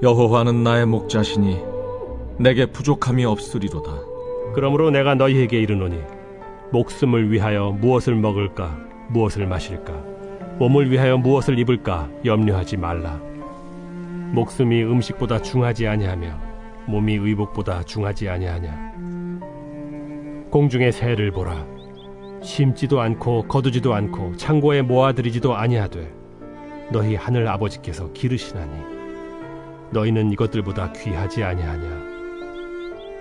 여호와는 나의 목자시니 내게 부족함이 없으리로다. 그러므로 내가 너희에게 이르노니 목숨을 위하여 무엇을 먹을까 무엇을 마실까 몸을 위하여 무엇을 입을까 염려하지 말라. 목숨이 음식보다 중하지 아니하며 몸이 의복보다 중하지 아니하냐. 공중의 새를 보라. 심지도 않고 거두지도 않고 창고에 모아들이지도 아니하되 너희 하늘 아버지께서 기르시나니 너희는 이것들보다 귀하지 아니하냐.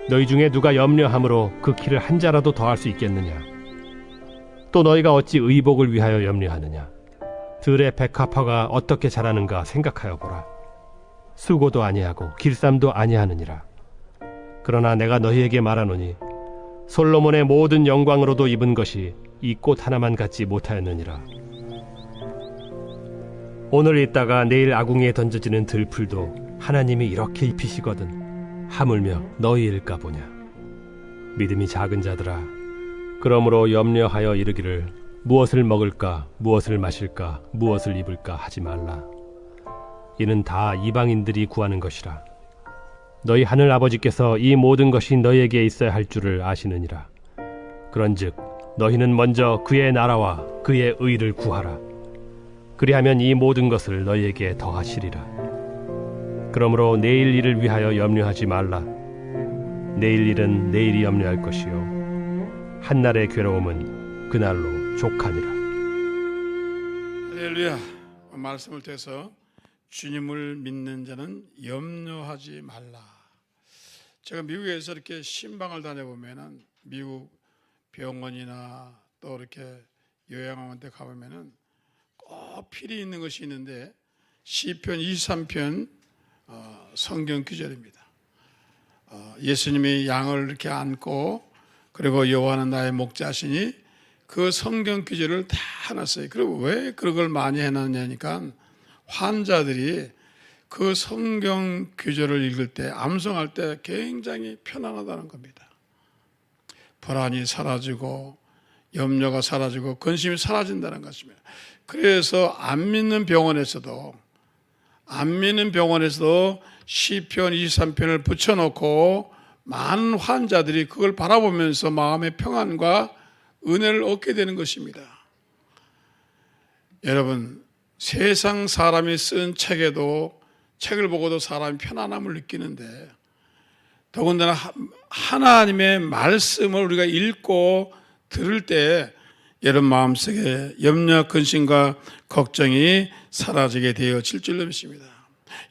너희 중에 누가 염려함으로 그 키를 한 자라도 더할 수 있겠느냐. 또 너희가 어찌 의복을 위하여 염려하느냐. 들의 백합화가 어떻게 자라는가 생각하여 보라. 수고도 아니하고 길쌈도 아니하느니라. 그러나 내가 너희에게 말하노니 솔로몬의 모든 영광으로도 입은 것이 이 꽃 하나만 갖지 못하였느니라. 오늘 있다가 내일 아궁이에 던져지는 들풀도 하나님이 이렇게 입히시거든 하물며 너희일까 보냐. 믿음이 작은 자들아, 그러므로 염려하여 이르기를 무엇을 먹을까 무엇을 마실까 무엇을 입을까 하지 말라. 이는 다 이방인들이 구하는 것이라. 너희 하늘 아버지께서 이 모든 것이 너희에게 있어야 할 줄을 아시느니라. 그런즉 너희는 먼저 그의 나라와 그의 의를 구하라. 그리하면 이 모든 것을 너희에게 더하시리라. 그러므로 내일 일을 위하여 염려하지 말라. 내일 일은 내일이 염려할 것이요 한날의 괴로움은 그날로 족하니라. 할렐루야. 말씀을 통해서 주님을 믿는 자는 염려하지 말라. 제가 미국에서 이렇게 신방을 다녀보면은 미국 병원이나 또 이렇게 요양원 데 가보면은 꼭 필히 있는 것이 있는데 시편 23편 성경 구절입니다. 예수님이 양을 이렇게 안고 그리고 여호와는 나의 목자시니 그 성경 구절을 다 해놨어요. 그리고 왜 그걸 많이 해놨냐니까 환자들이 그 성경 구절을 읽을 때 암송할 때 굉장히 편안하다는 겁니다. 불안이 사라지고 염려가 사라지고 근심이 사라진다는 것입니다. 그래서 안 믿는 병원에서도 시편 23편을 붙여놓고 많은 환자들이 그걸 바라보면서 마음의 평안과 은혜를 얻게 되는 것입니다. 여러분, 세상 사람이 쓴 책을 보고도 사람이 편안함을 느끼는데 더군다나 하나님의 말씀을 우리가 읽고 들을 때 여러분 마음속에 염려, 근심과 걱정이 사라지게 되어질 줄로 믿습니다.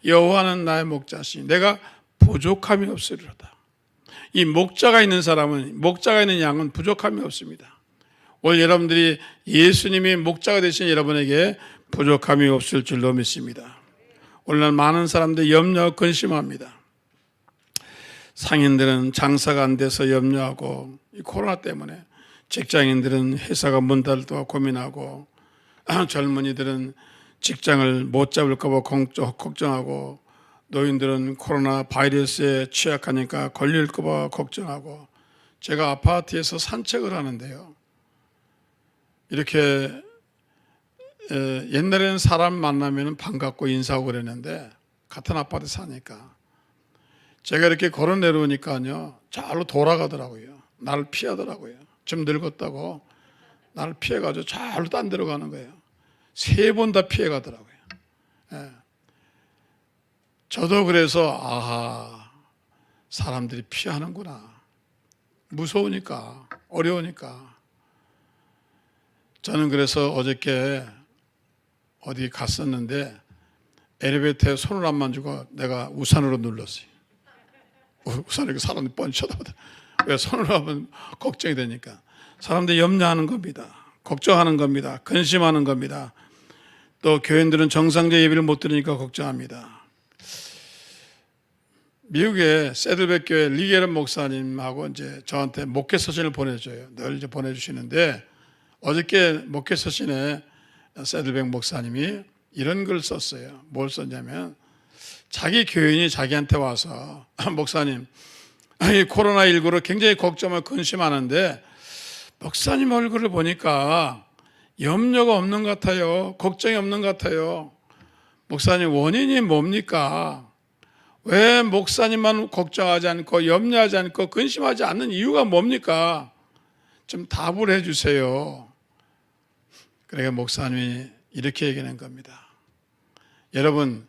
여호와는 나의 목자시니 내가 부족함이 없으리로다. 이 목자가 있는 양은 부족함이 없습니다. 오늘 여러분들이 예수님이 목자가 되신 여러분에게 부족함이 없을 줄로 믿습니다. 오늘날 많은 사람들이 염려, 근심합니다. 상인들은 장사가 안 돼서 염려하고 이 코로나 때문에 직장인들은 회사가 문 닫을까 고민하고 젊은이들은 직장을 못 잡을까 봐 걱정하고 노인들은 코로나 바이러스에 취약하니까 걸릴까 봐 걱정하고 제가 아파트에서 산책을 하는데요. 이렇게 옛날에는 사람 만나면 반갑고 인사하고 그랬는데 같은 아파트 사니까 제가 이렇게 걸어 내려오니까요 잘로 돌아가더라고요. 나를 피하더라고요. 좀 늙었다고 나를 피해가지고 잘로 딴 데로 가는 거예요. 3번 다 피해가더라고요. 예. 저도 그래서 사람들이 피하는구나. 무서우니까, 어려우니까. 저는 그래서 어저께 어디 갔었는데 엘리베이터에 손을 안 만지고 내가 우산으로 눌렀어요. 우산에 사람들이 뻔히 쳐다보다. 왜 손을 하면 걱정이 되니까. 사람들이 염려하는 겁니다. 걱정하는 겁니다. 근심하는 겁니다. 또 교인들은 정상적 예배를 못 드리니까 걱정합니다. 미국의 세들백 교회 리게런 목사님하고 이제 저한테 목회 서신을 보내줘요. 늘 이제 보내주시는데 어저께 목회 서신에 세들백 목사님이 이런 글 썼어요. 뭘 썼냐면 자기 교인이 자기한테 와서 목사님, 이 코로나19로 굉장히 걱정하고 근심하는데 목사님 얼굴을 보니까 염려가 없는 것 같아요. 걱정이 없는 것 같아요. 목사님 원인이 뭡니까? 왜 목사님만 걱정하지 않고 염려하지 않고 근심하지 않는 이유가 뭡니까? 좀 답을 해주세요. 그러니까 목사님이 이렇게 얘기하는 겁니다. 여러분,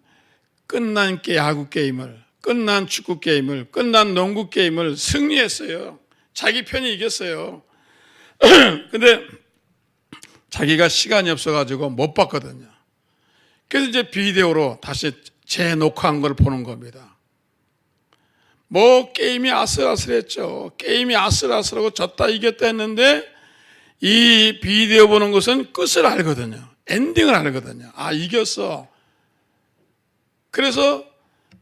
끝난 야구 게임을, 끝난 축구 게임을, 끝난 농구 게임을 승리했어요. 자기 편이 이겼어요. 근데 자기가 시간이 없어가지고 못 봤거든요. 그래서 이제 비디오로 다시 재녹화한 걸 보는 겁니다. 뭐 게임이 아슬아슬했죠. 게임이 아슬아슬하고 졌다 이겼다 했는데 이 비디오 보는 것은 끝을 알거든요. 엔딩을 알거든요. 아, 이겼어. 그래서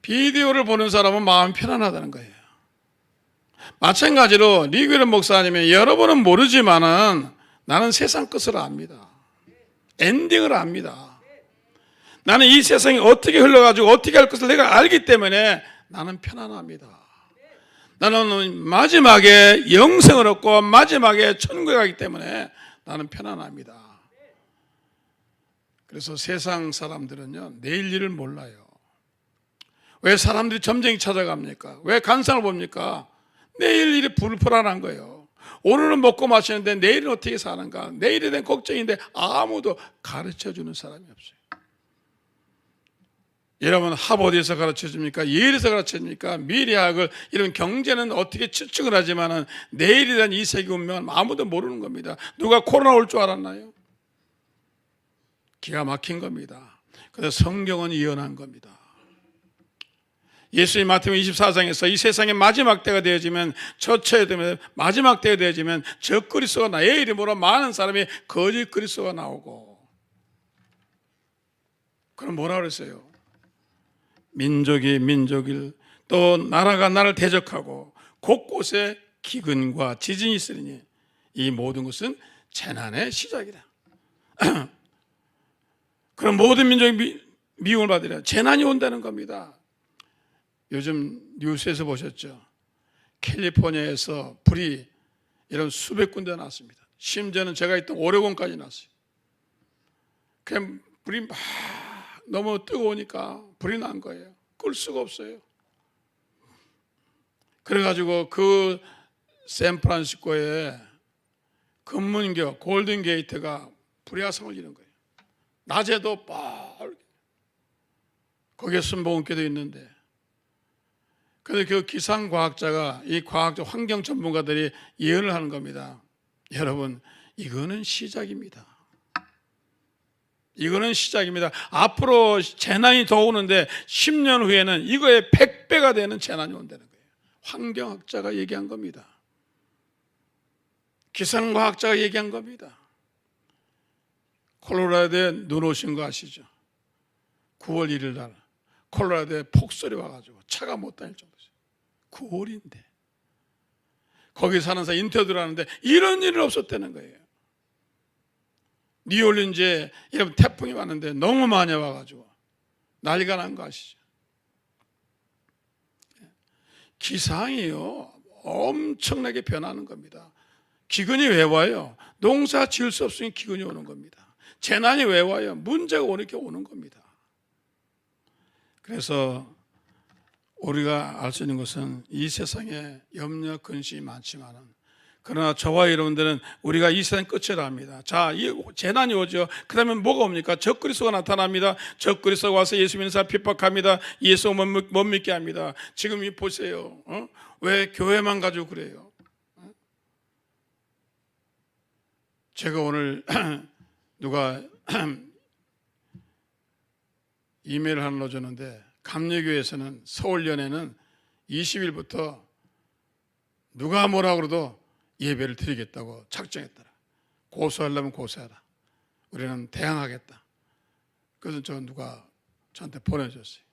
비디오를 보는 사람은 마음이 편안하다는 거예요. 마찬가지로 리그레 목사님이 여러분은 모르지만은 나는 세상 끝을 압니다. 엔딩을 압니다. 나는 이 세상이 어떻게 흘러가지고 어떻게 할 것을 내가 알기 때문에 나는 편안합니다. 나는 마지막에 영생을 얻고 마지막에 천국에 가기 때문에 나는 편안합니다. 그래서 세상 사람들은요, 내일 일을 몰라요. 왜 사람들이 점쟁이 찾아갑니까? 왜 간상을 봅니까? 내일 일이 불편한 거예요. 오늘은 먹고 마시는데 내일은 어떻게 사는가? 내일에 대한 걱정인데 아무도 가르쳐주는 사람이 없어요. 여러분, 하버드에서 가르쳐줍니까? 예일에서 가르쳐줍니까? 미래학을, 이런 경제는 어떻게 추측을 하지만은 내일에 대한 이 세계 운명은 아무도 모르는 겁니다. 누가 코로나 올 줄 알았나요? 기가 막힌 겁니다. 그래서 성경은 예언한 겁니다. 예수님 마태복음 24장에서 이 세상의 마지막 때가 되어지면, 처처에 되면 마지막 때가 되어지면 적그리스도가 나의 이름으로 많은 사람이 거짓 그리스도가 나오고, 그럼 뭐라 그랬어요? 민족이 민족을, 또 나라가 나라를 대적하고 곳곳에 기근과 지진이 있으리니 이 모든 것은 재난의 시작이다. 그럼 모든 민족이 미움을 받으려 재난이 온다는 겁니다. 요즘 뉴스에서 보셨죠? 캘리포니아에서 불이 이런 수백 군데 났습니다. 심지어는 제가 있던 오레곤까지 났어요. 그냥 불이 막 너무 뜨거우니까 불이 난 거예요. 끌 수가 없어요. 그래가지고 그 샌프란시스코의 금문교 골든 게이트가 불야성을 지른 거예요. 낮에도 뻘 거기에 순복음교도 있는데, 그래서 그 기상과학자가, 이 과학적 환경 전문가들이 예언을 하는 겁니다. 여러분, 이거는 시작입니다. 이거는 시작입니다. 앞으로 재난이 더 오는데 10년 후에는 이거의 100배가 되는 재난이 온다는 거예요. 환경학자가 얘기한 겁니다. 기상과학자가 얘기한 겁니다. 콜로라도에 눈 오신 거 아시죠? 9월 1일 날 콜로라도에 폭설이 와가지고 차가 못 다닐 정도였어요. 9월인데 거기 사는 사람 인터뷰를 하는데 이런 일은 없었다는 거예요. 뉴올리언즈에 이런 태풍이 왔는데 너무 많이 와가지고 난리가 난 거 아시죠? 기상이요 엄청나게 변하는 겁니다. 기근이 왜 와요? 농사 지을 수 없으니 기근이 오는 겁니다. 재난이 왜 와요? 문제가 오니까 오는 겁니다. 그래서 우리가 알 수 있는 것은 이 세상에 염려 근심이 많지만은, 그러나 저와 여러분들은 우리가 이 세상 끝을 압니다. 자, 이 재난이 오죠. 그러면 뭐가 옵니까? 적그리스도가 나타납니다. 적그리스도가 와서 예수 믿는 사람 핍박합니다. 예수 못 믿게 합니다. 지금 이 보세요. 왜 교회만 가지고 그래요? 제가 오늘 누가 이메일을 하나 넣어줬는데, 감리교회에서는 서울연회는 20일부터 누가 뭐라 그래도 예배를 드리겠다고 작정했더라. 고소하려면 고소하라. 우리는 대항하겠다. 그래서 누가 저한테 보내줬어요.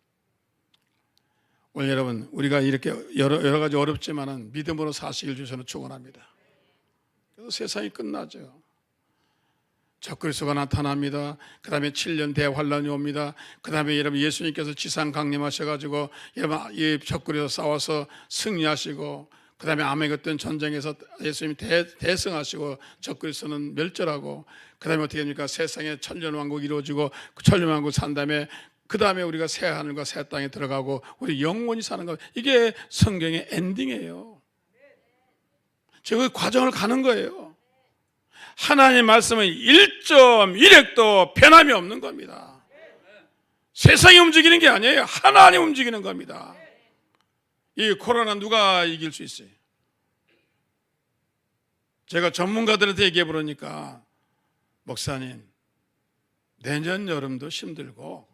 오늘 여러분, 우리가 이렇게 여러 가지 어렵지만은 믿음으로 사시길 주셔서 축원합니다. 그래서 세상이 끝나죠. 적그리스도가 나타납니다. 그 다음에 7년 대환란이 옵니다. 그 다음에 여러분 예수님께서 지상 강림하셔가지고 여러분 이 적그리스도 싸워서 승리하시고, 그 다음에 아메겟돈 전쟁에서 예수님이 대승하시고 적그리스도는 멸절하고, 그 다음에 어떻게 됩니까? 세상에 천년왕국이 이루어지고 그 천년왕국 산 다음에 그 다음에 우리가 새 하늘과 새 땅에 들어가고 우리 영원히 사는 것. 이게 성경의 엔딩이에요. 제가 그 과정을 가는 거예요. 하나님 말씀은 1.1획도 변함이 없는 겁니다. 세상이 움직이는 게 아니에요. 하나님 움직이는 겁니다. 이 코로나 누가 이길 수 있어요? 제가 전문가들한테 얘기해 보니까 목사님, 내년 여름도 힘들고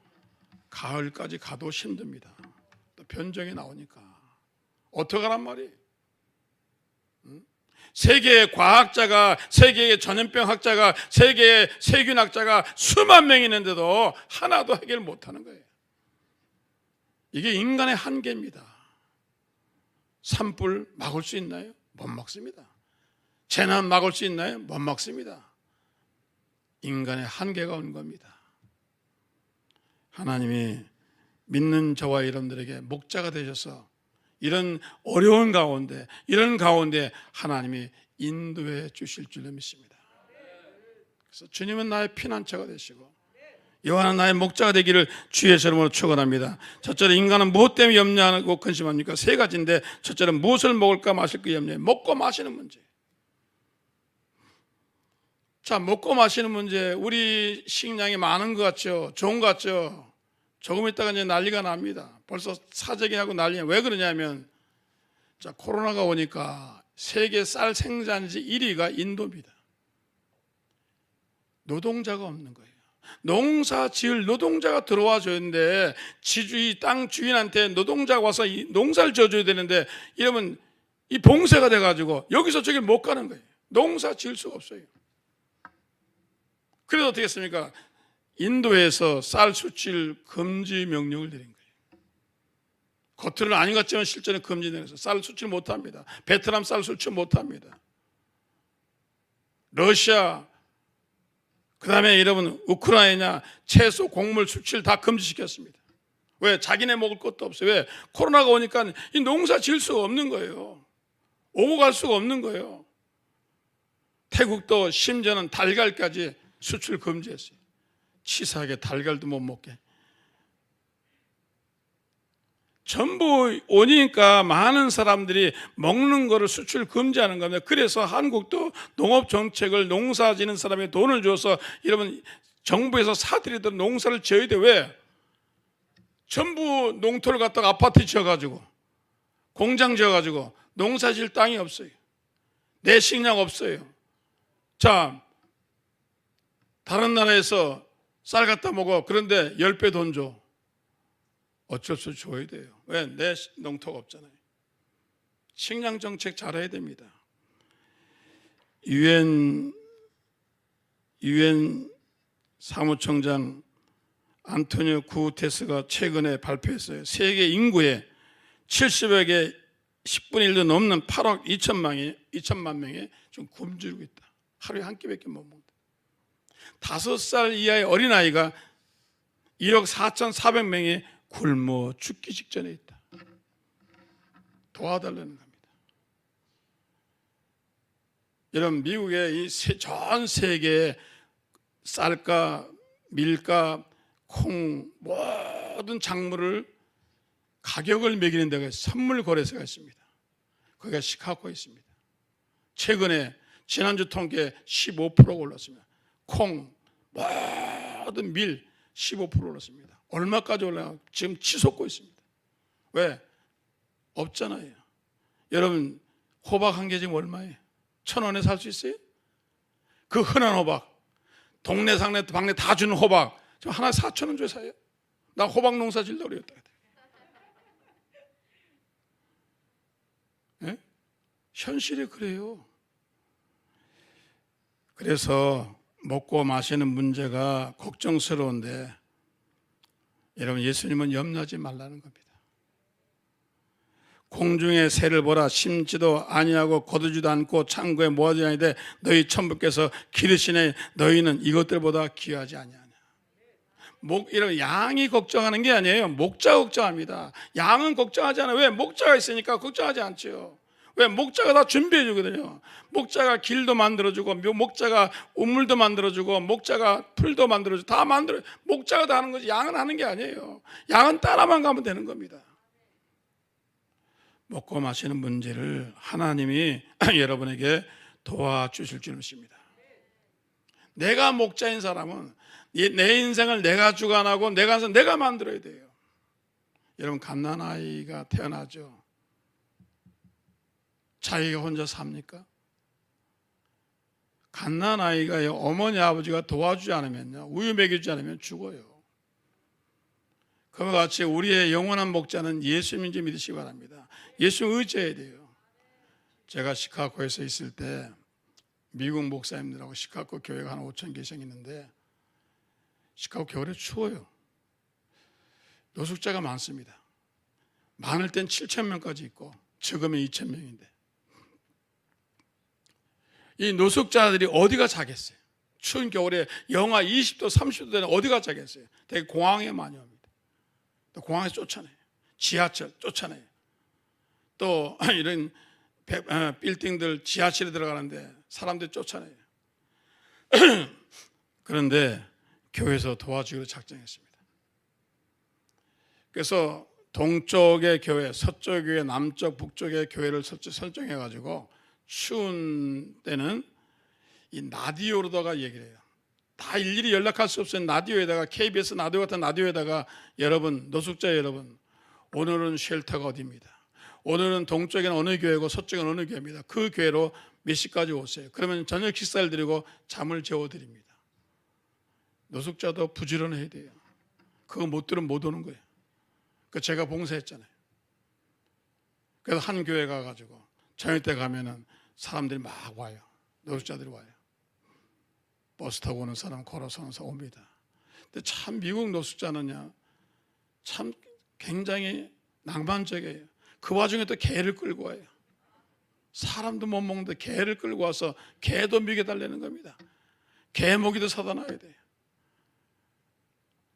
가을까지 가도 힘듭니다. 또 변종이 나오니까 어떡하란 말이에요? 세계의 과학자가, 세계의 전염병 학자가, 세계의 세균 학자가 수만 명 있는데도 하나도 해결 못하는 거예요. 이게 인간의 한계입니다. 산불 막을 수 있나요? 못 막습니다. 재난 막을 수 있나요? 못 막습니다. 인간의 한계가 온 겁니다. 하나님이 믿는 저와 여러분들에게 목자가 되셔서 이런 어려운 가운데, 이런 가운데 하나님이 인도해 주실 줄로 믿습니다. 그래서 주님은 나의 피난처가 되시고 여호와는 나의 목자가 되기를 주의 이름으로 축원합니다. 첫째로 인간은 무엇 때문에 염려하고 근심합니까? 세 가지인데, 첫째는 무엇을 먹을까 마실까 염려해. 먹고 마시는 문제. 자, 먹고 마시는 문제. 우리 식량이 많은 것 같죠? 좋은 것 같죠? 조금 있다가 이제 난리가 납니다. 벌써 사재기하고 난리야. 왜 그러냐면, 자, 코로나가 오니까 세계 쌀 생산지 1위가 인도입니다. 노동자가 없는 거예요. 농사 지을 노동자가 들어와 줘야 되는데, 이 땅 주인한테 노동자가 와서 이 농사를 지어줘야 되는데, 이러면 이 봉쇄가 돼가지고 여기서 저기 못 가는 거예요. 농사 지을 수가 없어요. 그래서 어떻게 했습니까? 인도에서 쌀 수출 금지 명령을 내린 거예요. 겉으로는 아닌 것 같지만 실제는 금지되어서 쌀 수출 못합니다. 베트남 쌀 수출 못합니다. 러시아, 그 다음에 여러분 우크라이나 채소, 곡물 수출 다 금지시켰습니다. 왜? 자기네 먹을 것도 없어요. 왜? 코로나가 오니까 이 농사 지을 수가 없는 거예요. 오고 갈 수가 없는 거예요. 태국도 심지어는 달걀까지 수출 금지했어요. 치사하게 달걀도 못 먹게. 전부 오니까 많은 사람들이 먹는 거를 수출 금지하는 겁니다. 그래서 한국도 농업 정책을, 농사 지는 사람에게 돈을 줘서 여러분 정부에서 사들이도록 농사를 지어야 돼. 왜? 전부 농토를 갖다가 아파트 지어가지고 공장 지어가지고 농사 지을 땅이 없어요. 내 식량 없어요. 자, 다른 나라에서 쌀 갖다 먹어. 그런데 10배 돈 줘. 어쩔 수 없이 줘야 돼요. 왜? 내 농토가 없잖아요. 식량 정책 잘해야 됩니다. 유엔 사무총장 안토니오 구테스가 최근에 발표했어요. 세계 인구의 70여 개 10분의 1도 넘는 8억 2천만 명이 좀 굶주리고 있다. 하루에 한 끼밖에 못 먹는다. 5살 이하의 어린아이가 1억 4,400명이 굶어 죽기 직전에 있다. 도와달라는 겁니다. 여러분, 미국의 전 세계의 쌀과 밀과 콩 모든 작물을 가격을 매기는 데가 선물 거래소가 있습니다. 거기가 시카고에 있습니다. 최근에 지난주 통계 15%가 올랐습니다. 콩, 모든 밀 15% 올랐습니다. 얼마까지 올라가? 지금 치솟고 있습니다. 왜? 없잖아요. 여러분, 호박 한 개 지금 얼마예요? 1,000원에 살 수 있어요? 그 흔한 호박, 동네 상네 방네 다 주는 호박 지금 하나 4,000원 줘야 사요? 나 호박 농사 지려고 그랬다. 네? 현실이 그래요. 그래서 먹고 마시는 문제가 걱정스러운데, 여러분, 예수님은 염려하지 말라는 겁니다. 공중의 새를 보라. 심지도 아니하고 거두지도 않고 창고에 모아지지 아니되 너희 천부께서 기르시네. 너희는 이것들보다 귀하지 아니하냐. 이런 양이 걱정하는 게 아니에요. 목자 걱정합니다. 양은 걱정하지 않아요. 왜? 목자가 있으니까 걱정하지 않죠. 왜? 목자가 다 준비해 주거든요. 목자가 길도 만들어주고, 목자가 우물도 만들어주고, 목자가 풀도 만들어주고, 다 만들어. 목자가 다 하는 거지. 양은 하는 게 아니에요. 양은 따라만 가면 되는 겁니다. 먹고 마시는 문제를 하나님이 여러분에게 도와주실 줄 믿습니다. 내가 목자인 사람은 내 인생을 내가 주관하고 내가 만들어야 돼요. 여러분, 갓난아이가 태어나죠. 자기가 혼자 삽니까? 갓난아이가 어머니 아버지가 도와주지 않으면요, 우유 먹여주지 않으면 죽어요. 그와 같이 우리의 영원한 목자는 예수님인지 믿으시기 바랍니다. 예수님 의지해야 돼요. 제가 시카고에서 있을 때 미국 목사님들하고 시카고 교회가 한 5천 개씩 있는데 시카고 겨울에 추워요. 노숙자가 많습니다. 많을 땐 7천 명까지 있고 적으면 2천 명인데 이 노숙자들이 어디가 자겠어요? 추운 겨울에 영하 20도 30도 되는 어디가 자겠어요? 되게 공항에 많이 옵니다. 또 공항에서 쫓아내요. 지하철 쫓아내요. 또 이런 빌딩들 지하실에 들어가는데 사람들이 쫓아내요. 그런데 교회에서 도와주기로 작정했습니다. 그래서 동쪽의 교회, 서쪽 교회, 남쪽, 북쪽의 교회를 설정해가지고 추운 때는 이 라디오로다가 얘기를 해요. 다 일일이 연락할 수 없어요. 라디오에다가 KBS 라디오 같은 라디오에다가 여러분, 노숙자 여러분, 오늘은 쉘터가 어디입니다. 오늘은 동쪽에는 어느 교회고 서쪽에는 어느 교회입니다. 그 교회로 몇 시까지 오세요. 그러면 저녁 식사를 드리고 잠을 재워드립니다. 노숙자도 부지런해야 돼요. 그거 못 들으면 못 오는 거예요. 그 제가 봉사했잖아요. 그래서 한 교회 가가지고 저녁 때 가면은 사람들이 막 와요. 노숙자들이 와요. 버스 타고 오는 사람, 걸어서 오는 사람 옵니다. 근데 참 미국 노숙자는요, 참 굉장히 낭만적이에요. 그 와중에 또 개를 끌고 와요. 사람도 못 먹는데 개를 끌고 와서 개도 먹여달라는 겁니다. 개 먹이도 사다 놔야 돼요.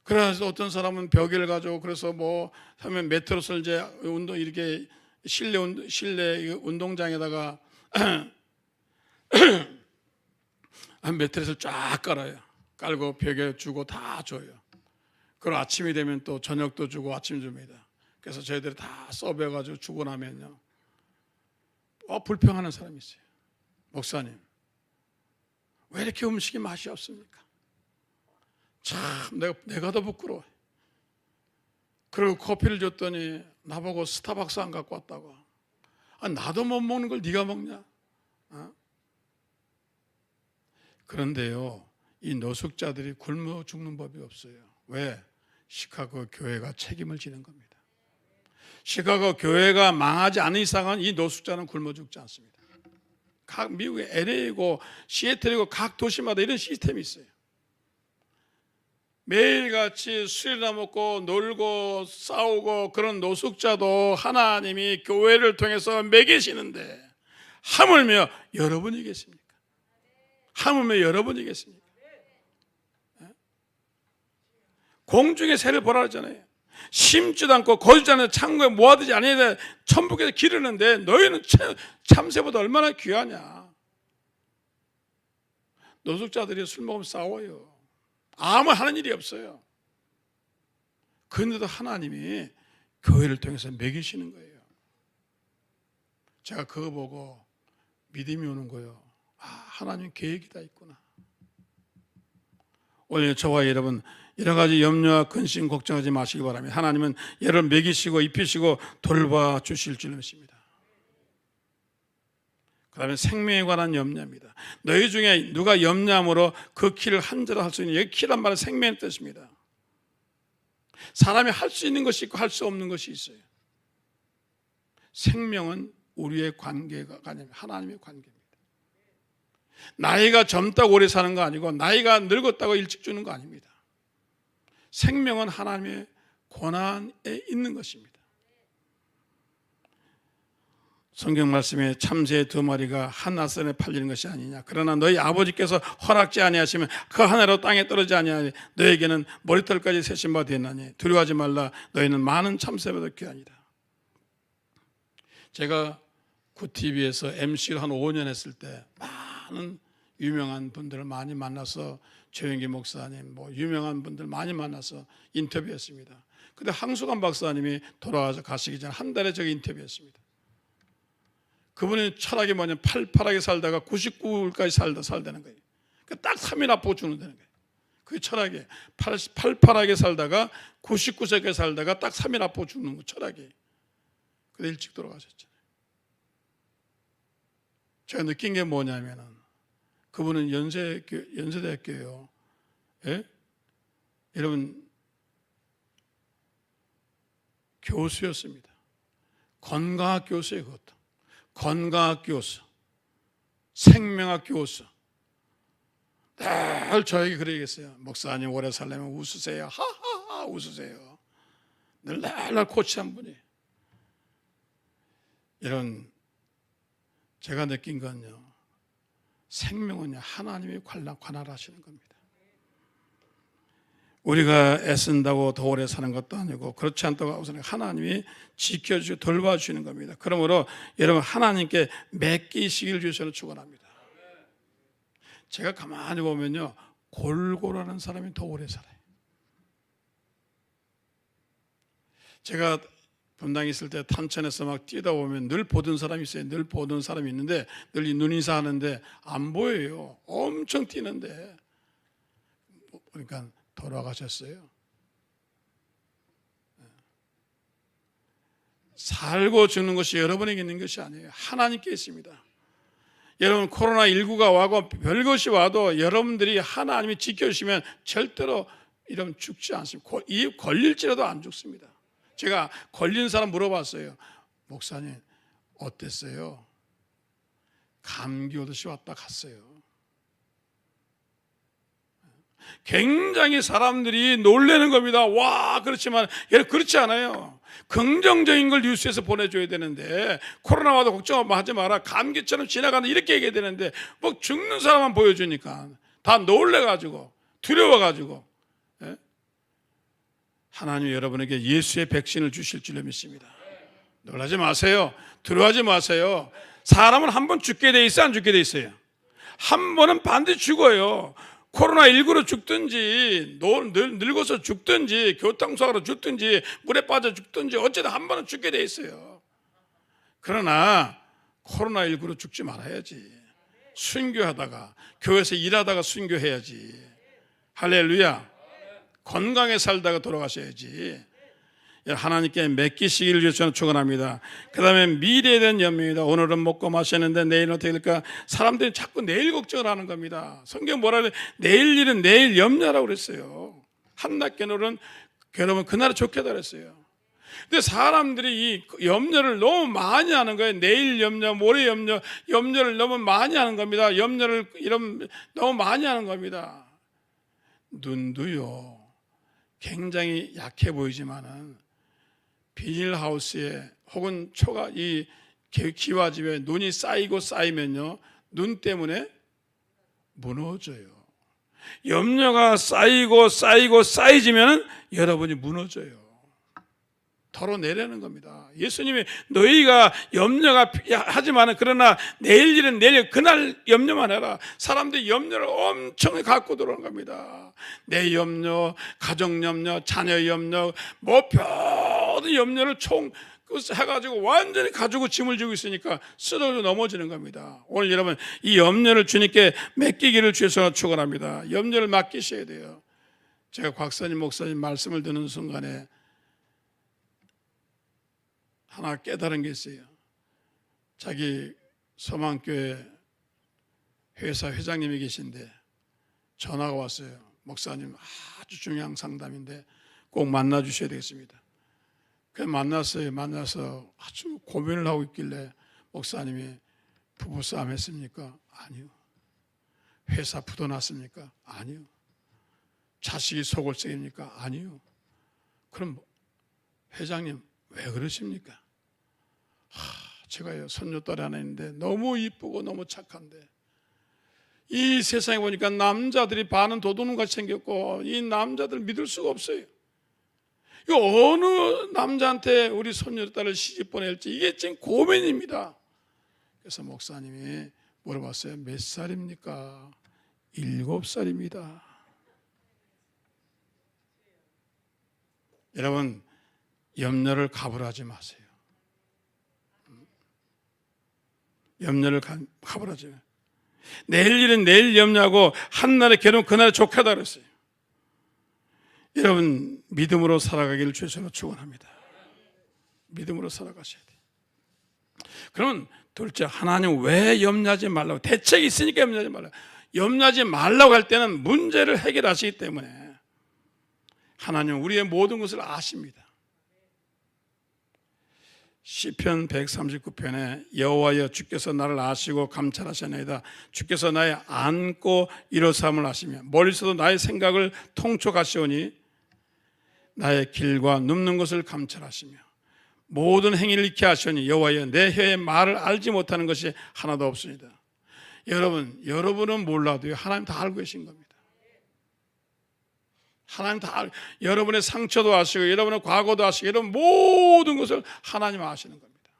그래서 어떤 사람은 벽을 가지고 그래서 뭐 하면 매트로스를 이제 운동 이렇게 실내 운동장에다가 한 매트리스를 쫙 깔아요. 깔고 벽에 주고 다 줘요. 그리고 아침이 되면 또 저녁도 주고 아침 줍니다. 그래서 저희들이 다 서브해가지고 주고 나면요, 불평하는 사람이 있어요. 목사님, 왜 이렇게 음식이 맛이 없습니까? 참 내가 더 부끄러워. 그리고 커피를 줬더니 나보고 스타벅스 안 갖고 왔다고. 나도 못 먹는 걸 네가 먹냐? 그런데요, 이 노숙자들이 굶어 죽는 법이 없어요. 왜? 시카고 교회가 책임을 지는 겁니다. 시카고 교회가 망하지 않은 이상은 이 노숙자는 굶어 죽지 않습니다. 각 미국의 LA이고 시애틀이고 각 도시마다 이런 시스템이 있어요. 매일같이 술이나 먹고 놀고 싸우고 그런 노숙자도 하나님이 교회를 통해서 먹이시는데 하물며 여러분이겠습니까? 하물며 여러분이겠습니까? 공중의 새를 보라 하잖아요. 심지도 않고 거두지 않는 창고에 모아두지 아니하되 천국에서 기르는데 너희는 참새보다 얼마나 귀하냐. 노숙자들이 술 먹으면 싸워요. 아무 하는 일이 없어요. 그런데도 하나님이 교회를 통해서 먹이시는 거예요. 제가 그거 보고 믿음이 오는 거예요. 하나님 계획이 다 있구나. 오늘 저와 여러분 여러 가지 염려와 근심 걱정하지 마시기 바랍니다. 하나님은 여러분 먹이시고 입히시고 돌봐주실 줄 믿습니다. 그 다음에 생명에 관한 염려입니다. 너희 중에 누가 염려함으로 그 키를 한 자로 할 수 있는, 여기 키란 말은 생명의 뜻입니다. 사람이 할 수 있는 것이 있고 할 수 없는 것이 있어요. 생명은 우리의 관계가 아니라 하나님의 관계입니다. 나이가 젊다고 오래 사는 거 아니고 나이가 늙었다고 일찍 주는 거 아닙니다. 생명은 하나님의 권한에 있는 것입니다. 성경 말씀에 참새 2마리가 한 아선에 팔리는 것이 아니냐. 그러나 너희 아버지께서 허락지 아니하시면 그 하나로 땅에 떨어지지 아니하니 너에게는 머리털까지 세신 바 되나니 두려워하지 말라. 너희는 많은 참새보다 귀하니라. 제가 구TV에서 MC를 한 5년 했을 때 많은 유명한 분들을 많이 만나서 최영기 목사님, 뭐 유명한 분들 많이 만나서 인터뷰했습니다. 근데 황수관 박사님이 돌아가서 가시기 전에 한 달에 저기 인터뷰했습니다. 그분이 철학이 뭐냐면 팔팔하게 살다가 99일까지 살다는 거예요. 딱 3일 앞으로 죽는다는 거예요. 그게 철학이에요. 팔팔하게 살다가 99세까지 살다가 딱 3일 앞으로 죽는 거 철학이에요. 근데 일찍 돌아가셨잖아요. 제가 느낀 게 뭐냐면은 그분은 연세대학교예요. 예? 여러분 교수였습니다. 건강학 교수예요. 그것도 건강학 교수, 생명학 교수. 늘 저에게 그래 얘기했어요. 목사님 오래 살려면 웃으세요. 하하하 웃으세요. 늘 코치한 분이에요. 이런 제가 느낀 건요, 생명은요 하나님이 관할하시는 겁니다. 우리가 애쓴다고 더 오래 사는 것도 아니고 그렇지 않다고 하고서는 하나님이 지켜주시고 돌봐주시는 겁니다. 그러므로 여러분 하나님께 맡기시길 주셔서 축원합니다. 제가 가만히 보면요, 골고루하는 사람이 더 오래 살아요. 제가 분당에 있을 때 탄천에서 막 뛰다 보면 늘 보던 사람이 있어요. 늘 보던 사람이 있는데 늘 눈인사 하는데 안 보여요. 엄청 뛰는데 그러니까 돌아가셨어요. 살고 죽는 것이 여러분에게 있는 것이 아니에요. 하나님께 있습니다. 여러분 코로나19가 와고 별것이 와도 여러분들이 하나님이 지켜주시면 절대로 이러면 죽지 않습니다. 이 걸릴지라도 안 죽습니다. 제가 걸린 사람 물어봤어요. 목사님 어땠어요? 감기 오듯이 왔다 갔어요. 굉장히 사람들이 놀라는 겁니다. 와, 그렇지만 그렇지 않아요. 긍정적인 걸 뉴스에서 보내줘야 되는데 코로나 와도 걱정하지 마라. 감기처럼 지나가는 이렇게 얘기해야 되는데 뭐 죽는 사람만 보여주니까 다 놀래가지고 두려워가지고. 예? 하나님 여러분에게 예수의 백신을 주실 줄로 믿습니다. 놀라지 마세요. 두려워하지 마세요. 사람은 한 번 죽게 돼 있어요? 안 죽게 돼 있어요? 한 번은 반드시 죽어요. 코로나19로 죽든지 늙어서 죽든지 교통사고로 죽든지 물에 빠져 죽든지 어쨌든 한 번은 죽게 돼 있어요. 그러나 코로나19로 죽지 말아야지. 순교하다가 교회에서 일하다가 순교해야지. 할렐루야. 건강에 살다가 돌아가셔야지. 하나님께 맡기시기를 주셔서 축원합니다. 그 다음에 미래에 대한 염려입니다. 오늘은 먹고 마시는데 내일은 어떻게 될까? 사람들이 자꾸 내일 걱정을 하는 겁니다. 성경 뭐라 그래? 내일 일은 내일 염려라고 그랬어요. 한낱개노는 괴로우면 그날이 좋겠다 그랬어요. 근데 사람들이 이 염려를 너무 많이 하는 거예요. 내일 염려, 모레 염려, 염려를 너무 많이 하는 겁니다. 염려를 너무 많이 하는 겁니다. 눈도요 굉장히 약해 보이지만은 비닐하우스에 혹은 이 기와집에 눈이 쌓이면요 눈 때문에 무너져요. 염려가 쌓이지면 여러분이 무너져요. 털어내려는 겁니다. 예수님이 너희가 염려가 하지만 그러나 내일 일은 내일 그날 염려만 해라. 사람들이 염려를 엄청 갖고 들어오는 겁니다. 내 염려, 가정 염려, 자녀 염려, 모든 염려를 해가지고 완전히 가지고 짐을 지고 있으니까 쓰러져 넘어지는 겁니다. 오늘 여러분 이 염려를 주님께 맡기기를 주셔서 축원합니다. 염려를 맡기셔야 돼요. 제가 곽사님 목사님 말씀을 듣는 순간에 하나 깨달은 게 있어요. 자기 서망교회 회사 회장님이 계신데 전화가 왔어요. 목사님 아주 중요한 상담인데 꼭 만나 주셔야 되겠습니다. 그래서 만났어요. 만나서 아주 고민을 하고 있길래 목사님이 부부싸움 했습니까? 아니요. 회사 부도 났습니까? 아니요. 자식이 속을 썩입니까? 아니요. 그럼 회장님 왜 그러십니까? 제가요 손녀딸이 하나 있는데 너무 이쁘고 너무 착한데 이 세상에 보니까 남자들이 반은 도둑놈같이 생겼고 이 남자들 믿을 수가 없어요. 이거 어느 남자한테 우리 손녀딸을 시집 보낼지 이게 지금 고민입니다. 그래서 목사님이 물어봤어요. 몇 살입니까? 7살입니다. 여러분, 염려를 가불하지 마세요. 염려를 가불하지 마세요. 내일 일은 내일 염려하고 한날의 괴로움 그날의 족하다 그랬어요. 여러분, 믿음으로 살아가기를 주여서 축원합니다. 믿음으로 살아가셔야 돼요. 그러면 둘째, 하나님 왜 염려하지 말라고? 대책이 있으니까 염려하지 말라고. 염려하지 말라고 할 때는 문제를 해결하시기 때문에 하나님은 우리의 모든 것을 아십니다. 시편 139편에 여호와여 주께서 나를 아시고 감찰하셨나이다. 주께서 나의 안고 일어sam을 아시며 멀리서도 나의 생각을 통촉하시오니 나의 길과 눕는 것을 감찰하시며 모든 행위를 익히 하시오니 여호와여 내 혀의 말을 알지 못하는 것이 하나도 없습니다. 여러분은 몰라도요 하나님 다 알고 계신 겁니다. 하나님 다 여러분의 상처도 아시고 여러분의 과거도 아시고 여러분 모든 것을 하나님 아시는 겁니다.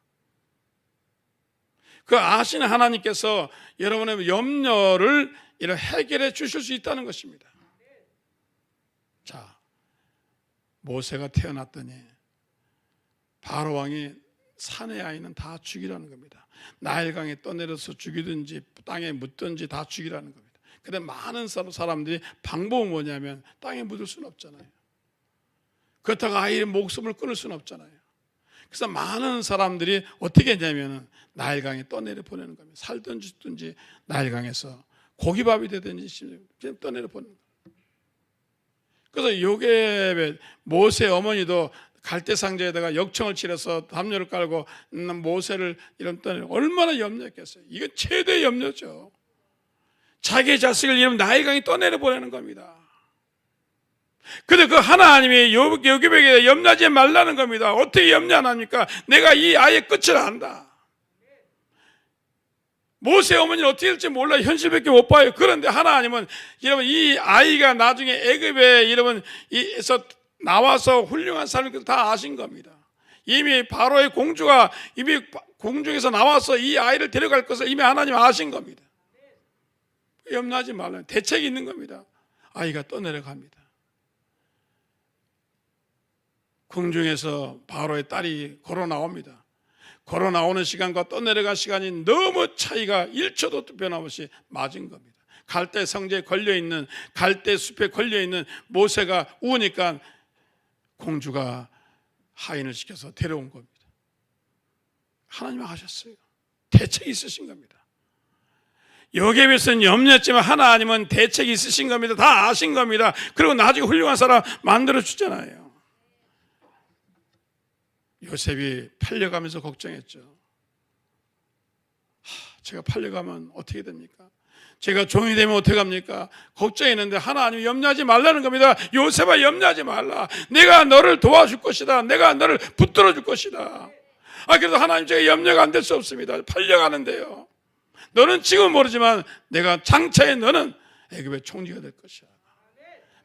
그 아시는 하나님께서 여러분의 염려를 해결해 주실 수 있다는 것입니다. 자, 모세가 태어났더니 바로 왕이 사내 아이는 다 죽이라는 겁니다. 나일강에 떠내려서 죽이든지 땅에 묻든지 다 죽이라는 겁니다. 근데 많은 사람들이 방법은 뭐냐면 땅에 묻을 수는 없잖아요. 그렇다고 아이의 목숨을 끊을 수는 없잖아요. 그래서 많은 사람들이 어떻게 했냐면 나일강에 떠내려 보내는 겁니다. 살든지 죽든지 나일강에서 고기밥이 되든지 그냥 떠내려 보내는 거예요. 그래서 요게 모세 어머니도 갈대 상자에다가 역청을 치러서 담요를 깔고 모세를 이런 떠내려 얼마나 염려했겠어요. 이건 최대의 염려죠. 자기의 자식을 이름 나일강에 떠내려 보내는 겁니다. 근데 그 하나님이 요기백에 염려하지 말라는 겁니다. 어떻게 염려 안 합니까? 내가 이 아이의 끝을 안다. 모세 어머니는 어떻게 될지 몰라요. 현실밖에 못 봐요. 그런데 하나님은 여러분 이 아이가 나중에 애굽에 여러분 에서 나와서 훌륭한 사람들 다 아신 겁니다. 이미 바로의 공주가 이미 공중에서 나와서 이 아이를 데려갈 것을 이미 하나님 아신 겁니다. 염려하지 말라는 대책이 있는 겁니다. 아이가 떠내려갑니다. 궁중에서 바로의 딸이 걸어 나옵니다. 걸어 나오는 시간과 떠내려갈 시간이 너무 차이가 1초도 변함없이 맞은 겁니다. 갈대 성지에 걸려있는 갈대 숲에 걸려있는 모세가 우니까 공주가 하인을 시켜서 데려온 겁니다. 하나님 하셨어요. 대책이 있으신 겁니다. 요게벳은 염려했지만 하나님은 대책이 있으신 겁니다. 다 아신 겁니다. 그리고 나중에 훌륭한 사람 만들어 주잖아요. 요셉이 팔려가면서 걱정했죠. 제가 팔려가면 어떻게 됩니까? 제가 종이 되면 어떻게 합니까? 걱정했는데 하나님이 염려하지 말라는 겁니다. 요셉아 염려하지 말라. 내가 너를 도와줄 것이다. 내가 너를 붙들어 줄 것이다. 그래서 하나님 제가 염려가 안 될 수 없습니다. 팔려가는데요. 너는 지금 모르지만 내가 장차에 너는 애굽의 총리가 될 것이야.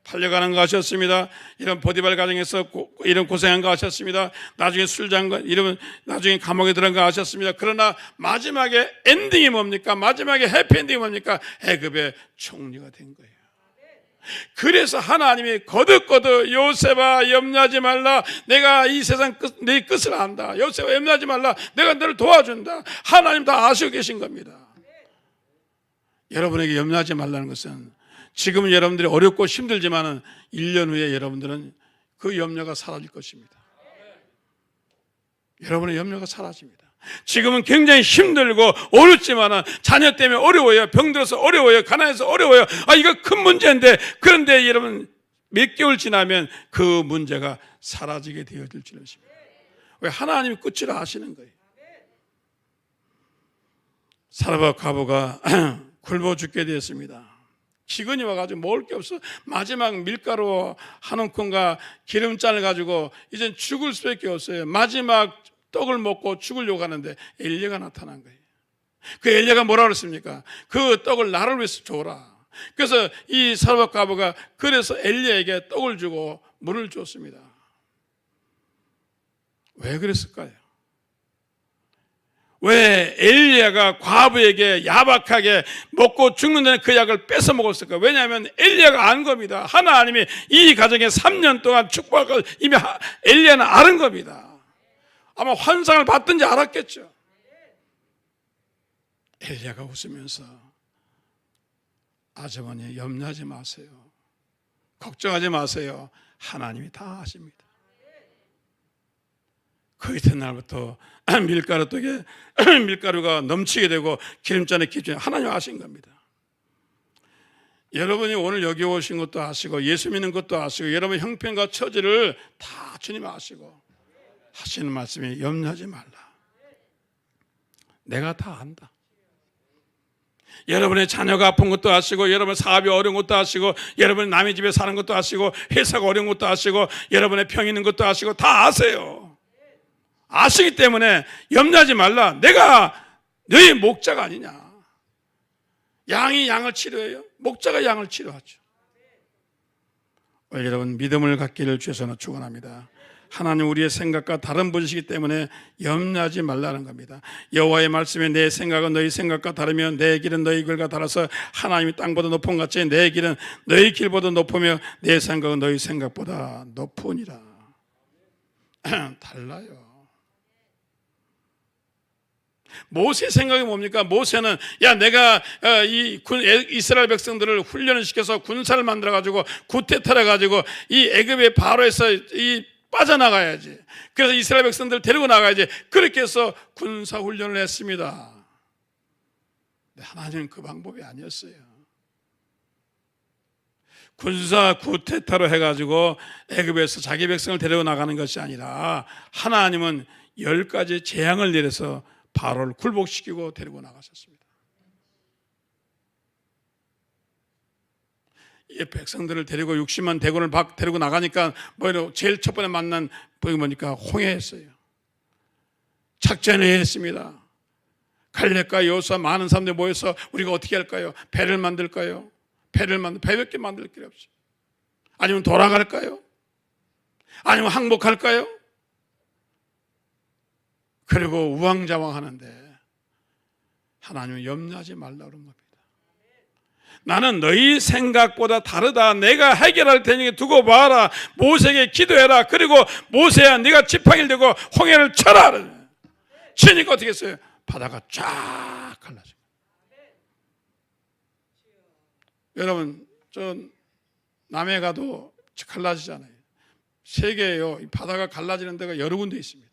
팔려가는 거 하셨습니다. 이런 보디발 가정에서 이런 고생한 거 하셨습니다. 나중에 술장과 이러면 나중에 감옥에 들어간 거 하셨습니다. 그러나 마지막에 엔딩이 뭡니까? 마지막에 해피엔딩이 뭡니까? 애굽의 총리가 된 거예요. 그래서 하나님이 거듭거듭 요셉아 염려하지 말라. 내가 이 세상 네 끝을 안다. 요셉아 염려하지 말라. 내가 너를 도와준다. 하나님 다 아시고 계신 겁니다. 여러분에게 염려하지 말라는 것은 지금은 여러분들이 어렵고 힘들지만 1년 후에 여러분들은 그 염려가 사라질 것입니다. 여러분의 염려가 사라집니다. 지금은 굉장히 힘들고 어렵지만 자녀 때문에 어려워요. 병들어서 어려워요. 가난해서 어려워요. 이거 큰 문제인데 그런데 여러분 몇 개월 지나면 그 문제가 사라지게 되어질 줄 아십니다. 왜? 하나님이 끝을 아시는 거예요. 사라밥 과부가 굶어 죽게 되었습니다. 기근이 와가지고 먹을 게 없어. 마지막 밀가루 한 움큼과 기름잔을 가지고 이젠 죽을 수밖에 없어요. 마지막 떡을 먹고 죽으려고 하는데 엘리야가 나타난 거예요. 그 엘리야가 뭐라 그랬습니까? 그 떡을 나를 위해서 줘라. 그래서 이 사라밥 과부가 그래서 엘리야에게 떡을 주고 물을 줬습니다. 왜 그랬을까요? 왜 엘리야가 과부에게 야박하게 먹고 죽는다는 그 약을 뺏어 먹었을까? 왜냐하면 엘리야가 안 겁니다. 하나님이 이 가정에 3년 동안 축복할 걸 이미 엘리야는 아는 겁니다. 아마 환상을 받든지 알았겠죠. 엘리야가 웃으면서 아주머니 염려하지 마세요. 걱정하지 마세요. 하나님이 다 아십니다. 그 이튿날부터 밀가루가 넘치게 되고 기름잔에 기준에 하나님 아신 겁니다. 여러분이 오늘 여기 오신 것도 아시고 예수 믿는 것도 아시고 여러분 형편과 처지를 다 주님 아시고 하시는 말씀이 염려하지 말라. 내가 다 안다. 여러분의 자녀가 아픈 것도 아시고 여러분 사업이 어려운 것도 아시고 여러분 남의 집에 사는 것도 아시고 회사가 어려운 것도 아시고 여러분의 병 있는 것도 아시고 다 아세요. 아시기 때문에 염려하지 말라. 내가 너희 목자가 아니냐. 양이 양을 치료해요. 목자가 양을 치료하죠. 여러분 믿음을 갖기를 주셔서 축원합니다. 하나님 우리의 생각과 다른 분이시기 때문에 염려하지 말라는 겁니다. 여호와의 말씀에 내 생각은 너희 생각과 다르며 내 길은 너희 길과 달라서 하나님이 땅보다 높은 것 같이 내 길은 너희 길보다 높으며 내 생각은 너희 생각보다 높으니라. 달라요. 모세 생각이 뭡니까? 모세는 내가 이스라엘 백성들을 훈련을 시켜서 군사를 만들어 가지고 구테타를 가지고 이 애굽의 바로에서 빠져나가야지. 그래서 이스라엘 백성들을 데리고 나가야지. 그렇게 해서 군사 훈련을 했습니다. 근데 하나님은 그 방법이 아니었어요. 군사 구테타로 해가지고 애굽에서 자기 백성을 데리고 나가는 것이 아니라 하나님은 10가지 재앙을 내려서 바로를 굴복시키고 데리고 나가셨습니다. 이 백성들을 데리고 60만 대군을 데리고 나가니까 제일 첫 번째 만난 뭐니까 홍해였어요. 작전을 했습니다. 갈렙과 여호수아 많은 사람들이 모여서 우리가 어떻게 할까요? 배를 만들까요? 배밖에 만들 길이 없어요. 아니면 돌아갈까요? 아니면 항복할까요? 그리고 우왕좌왕 하는데 하나님은 염려하지 말라 그런 겁니다. 나는 너희 생각보다 다르다. 내가 해결할 테니 두고 봐라. 모세에게 기도해라. 그리고 모세야 네가 지팡이를 들고 홍해를 쳐라. 치니까 어떻게 했어요? 바다가 쫙 갈라져. 여러분 저 남해 가도 갈라지잖아요. 세계에요 바다가 갈라지는 데가 여러 군데 있습니다.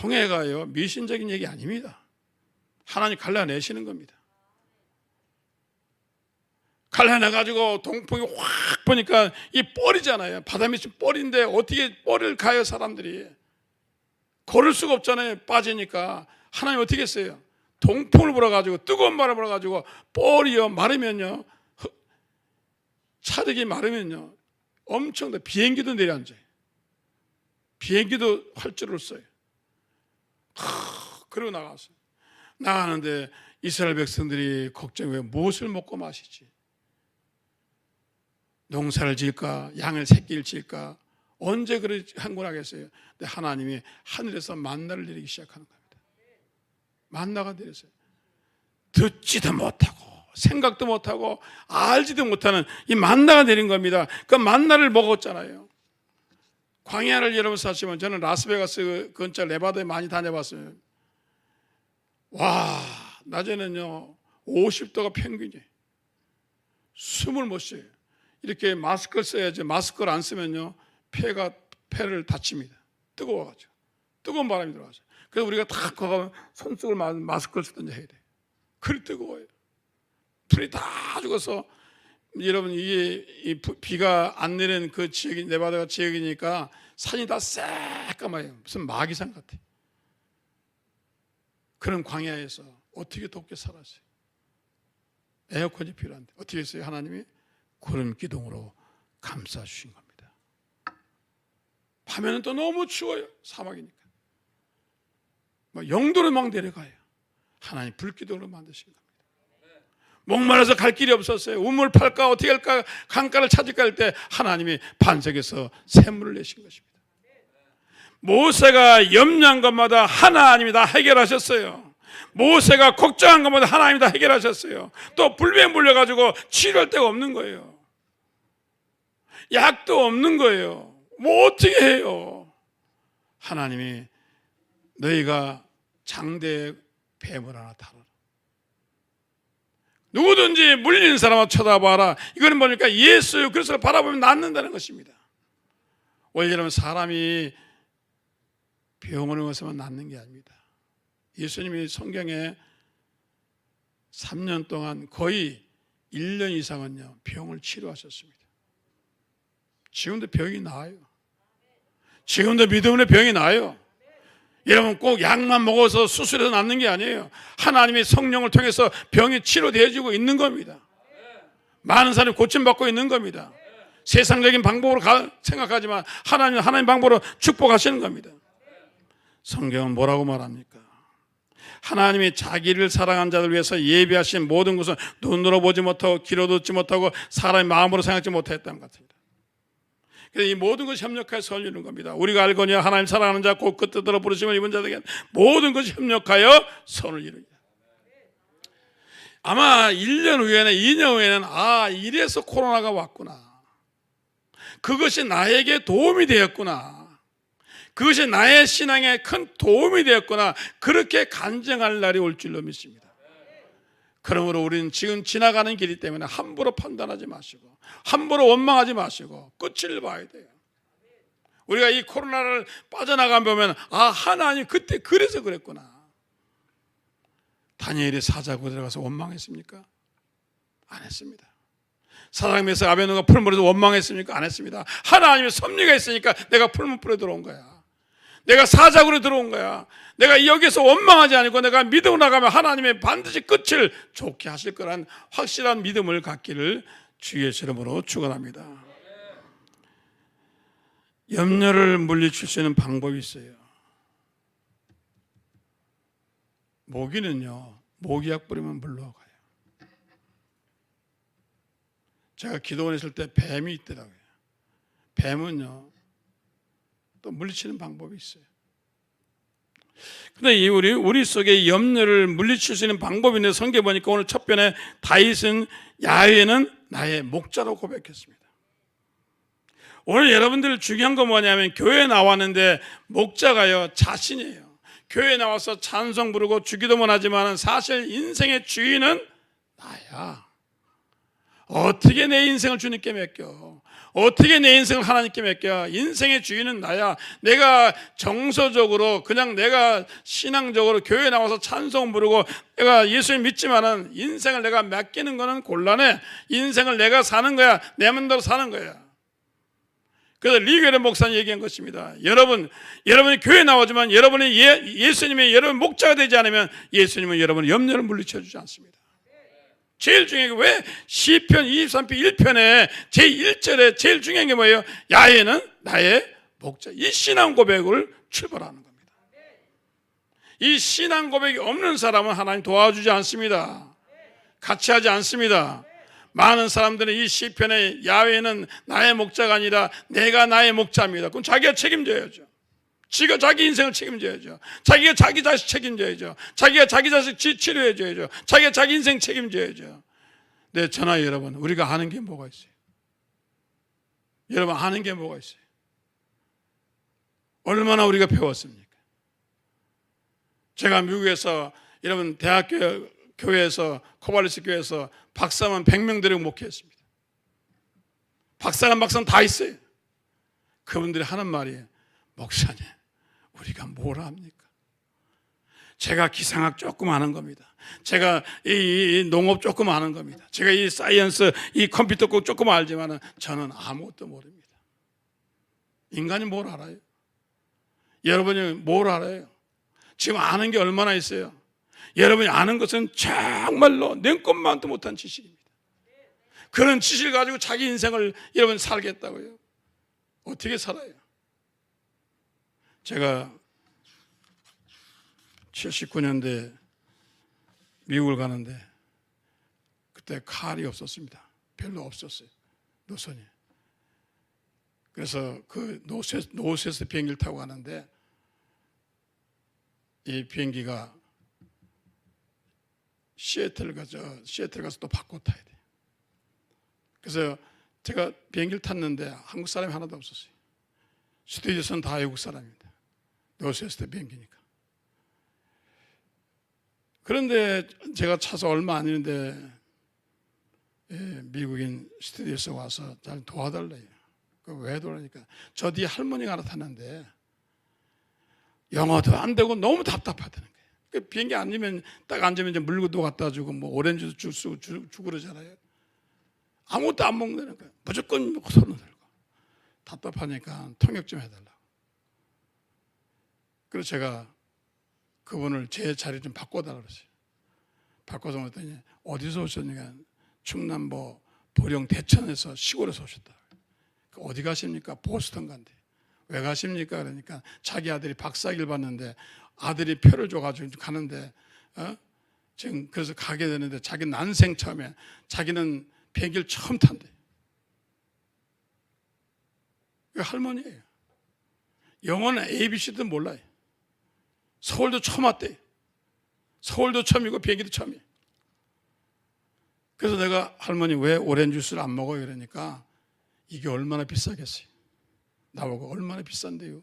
홍해가요 미신적인 얘기 아닙니다. 하나님 갈라내시는 겁니다. 갈라내가지고 동풍이 확 보니까 이 뻘이잖아요. 바다 밑이 뻘인데 어떻게 뻘을 가요 사람들이. 걸을 수가 없잖아요. 빠지니까. 하나님 어떻게 했어요? 동풍을 불어가지고 뜨거운 바람을 불어가지고 뻘이요 마르면요 차득이 마르면요 엄청 비행기도 내려앉아요. 비행기도 활주로를 써요. 그러고 나갔어요. 나가는데 이스라엘 백성들이 걱정해. 왜 무엇을 먹고 마시지? 농사를 지을까? 양을 새끼를 지을까? 언제 그렇게 항군하겠어요? 근데 하나님이 하늘에서 만나를 내리기 시작하는 겁니다. 만나가 내렸어요. 듣지도 못하고 생각도 못하고 알지도 못하는 이 만나가 내린 겁니다. 그 만나를 먹었잖아요. 광야를 여러분 사시면 저는 라스베가스 근처 네바다에 많이 다녀봤어요. 와 낮에는요 50도가 평균이에요. 숨을 못 쉬어요. 이렇게 마스크를 써야지. 마스크를 안 쓰면요 폐를 다칩니다. 뜨거워가지고 뜨거운 바람이 들어가죠. 그래서 우리가 다 가면 손수건을 마스크를 쓰든지 해야 돼요. 그리 뜨거워요. 불이 다 죽어서 여러분 이게 비가 안 내리는 그 지역이 네바다가 지역이니까 산이 다 새까마요. 무슨 마귀산 같아. 그런 광야에서 어떻게 덥게 살았어요? 에어컨이 필요한데 어떻게 했어요? 하나님이 구름 기둥으로 감싸 주신 겁니다. 밤에는 또 너무 추워요. 사막이니까. 영도로 막 내려가요. 하나님 불기둥으로 만드신 겁니다. 목말라서 갈 길이 없었어요. 우물 팔까 어떻게 할까 강가를 찾을까 할 때 하나님이 반석에서 샘물을 내신 것입니다. 모세가 염려한 것마다 하나님이 다 해결하셨어요. 모세가 걱정한 것마다 하나님이 다 해결하셨어요. 또 불병 물려가지고 치료할 데가 없는 거예요. 약도 없는 거예요. 뭐 어떻게 해요? 하나님이 너희가 장대에 뱀을 하나 달아라. 누구든지 물리는 사람을 쳐다봐라. 이거는 뭐니까 예수 그리스도를 바라보면 낫는다는 것입니다. 원래 여러분 사람이 병원에 가서만 낫는 게 아닙니다. 예수님이 성경에 3년 동안 거의 1년 이상은요 병을 치료하셨습니다. 지금도 병이 나아요. 지금도 믿음으로 병이 나아요. 여러분 꼭 약만 먹어서 수술해서 낫는 게 아니에요. 하나님의 성령을 통해서 병이 치료되어지고 있는 겁니다. 많은 사람이 고침받고 있는 겁니다. 세상적인 방법으로 생각하지만 하나님 방법으로 축복하시는 겁니다. 성경은 뭐라고 말합니까? 하나님이 자기를 사랑한 자들 위해서 예비하신 모든 것은 눈으로 보지 못하고 귀로 듣지 못하고 사람의 마음으로 생각지 못했다는 것 같습니다. 그래서 이 모든 것이 협력하여 선을 겁니다. 우리가 알거니와 하나님 사랑하는 자 곧 그 뜻대로 부르심을 입은 자들에게 모든 것이 협력하여 선을 이루리라. 아마 1년 후에는 2년 후에는 이래서 코로나가 왔구나. 그것이 나에게 도움이 되었구나. 그것이 나의 신앙에 큰 도움이 되었구나. 그렇게 간증할 날이 올 줄로 믿습니다. 그러므로 우리는 지금 지나가는 길이기 때문에 함부로 판단하지 마시고 함부로 원망하지 마시고 끝을 봐야 돼요. 우리가 이 코로나를 빠져나가 보면 하나님 그때 그래서 그랬구나. 다니엘이 사자고 들어가서 원망했습니까? 안 했습니다. 사장님에서 아베노가 풀물에서 원망했습니까? 안 했습니다. 하나님의 섭리가 있으니까 내가 풀물불에 들어온 거야. 내가 사자굴에 들어온 거야. 내가 여기서 원망하지 않고 내가 믿음으로 나가면 하나님의 반드시 끝을 좋게 하실 거란 확실한 믿음을 갖기를 주의 이름으로 축원합니다. 염려를 물리칠 수 있는 방법이 있어요. 모기는요, 모기약 뿌리면 물러가요. 제가 기도원에 있을 때 뱀이 있더라고요. 뱀은요, 또 물리치는 방법이 있어요. 근데 우리 속에 염려를 물리칠 수 있는 방법이 있는데 성경에 보니까 오늘 첫 편에 다윗은 야훼는 나의 목자로 고백했습니다. 오늘 여러분들 중요한 건 뭐냐면 교회에 나왔는데 목자가요 자신이에요. 교회에 나와서 찬송 부르고 주기도만 하지만 사실 인생의 주인은 나야. 어떻게 내 인생을 주님께 맡겨? 어떻게 내 인생을 하나님께 맡겨? 인생의 주인은 나야. 내가 정서적으로 그냥 내가 신앙적으로 교회에 나와서 찬송 부르고 내가 예수님 믿지만은 인생을 내가 맡기는 거는 곤란해. 인생을 내가 사는 거야. 내 마음대로 사는 거야. 그래서 리게르 목사님 얘기한 것입니다. 여러분이 교회에 나오지만 여러분이 예수님의 여러분 목자가 되지 않으면 예수님은 여러분의 염려를 물리쳐 주지 않습니다. 제일 중요한 게 왜 시편 23편 1편에 제1절에 제일 중요한 게 뭐예요? 야훼는 나의 목자. 이 신앙 고백을 출발하는 겁니다. 이 신앙 고백이 없는 사람은 하나님 도와주지 않습니다. 같이 하지 않습니다. 많은 사람들은 이 시편에 야훼는 나의 목자가 아니라 내가 나의 목자입니다. 그럼 자기가 책임져야죠. 지가 자기 인생을 책임져야죠. 자기가 자기 자식 책임져야죠. 자기가 자기 자식 치료해줘야죠. 자기가 자기 인생 책임져야죠. 네, 저나 여러분, 우리가 아는 게 뭐가 있어요? 여러분 아는 게 뭐가 있어요? 얼마나 우리가 배웠습니까? 제가 미국에서 여러분 대학교 교회에서 코발리스 교회에서 박사만 100명 데리고 목회했습니다. 박사관 다 있어요. 그분들이 하는 말이에요. 목사님, 우리가 뭘 합니까? 제가 기상학 조금 아는 겁니다. 제가 이 농업 조금 아는 겁니다. 제가 이 사이언스, 이 컴퓨터 꼭 조금 알지만 저는 아무것도 모릅니다. 인간이 뭘 알아요? 여러분이 뭘 알아요? 지금 아는 게 얼마나 있어요? 여러분이 아는 것은 정말로 냉것만도 못한 지식입니다. 그런 지식을 가지고 자기 인생을 여러분 살겠다고요? 어떻게 살아요? 제가 79년대 미국을 가는데 그때 칼이 없었습니다. 별로 없었어요. 노선이. 그래서 그 노스에서 비행기를 타고 가는데 이 비행기가 시애틀 가서 또 바꿔 타야 돼. 그래서 제가 비행기를 탔는데 한국 사람이 하나도 없었어요. 스튜디오에서는 다 외국 사람입니다. 노스웨스트 비행기니까. 그런데 제가 차서 얼마 안 있는데 미국인 스튜디오에서 와서 잘 도와달래요. 왜 도와니까 저 뒤에 할머니가 하나 탔는데 영어도 안 되고 너무 답답하다는 거예요. 그 비행기 앉으면 딱 앉으면 이제 물고도 갖다 주고 뭐 오렌지도 주고 그러잖아요. 아무것도 안 먹는다는 거예요. 무조건 손을 들고 답답하니까 통역 좀 해달라. 그래서 제가 그분을 제 자리 좀 바꿔달라고 그랬어요. 바꿔서 했더니 어디서 오셨냐니까 충남도 보령 대천에서 시골에서 오셨다. 어디 가십니까? 보스턴 간대. 왜 가십니까? 그러니까 자기 아들이 박사학위를 받는데 아들이 표를 줘가지고 가는데 지금 그래서 가게 되는데 자기 난생 처음에 자기는 비행기를 처음 탄대. 그 할머니예요. 영어는 ABC도 몰라요. 서울도 처음 왔대. 서울도 처음이고 비행기도 처음이에요. 그래서 내가 할머니 왜 오렌지 주스를 안 먹어요? 그러니까 이게 얼마나 비싸겠어요. 나보고 얼마나 비싼데요.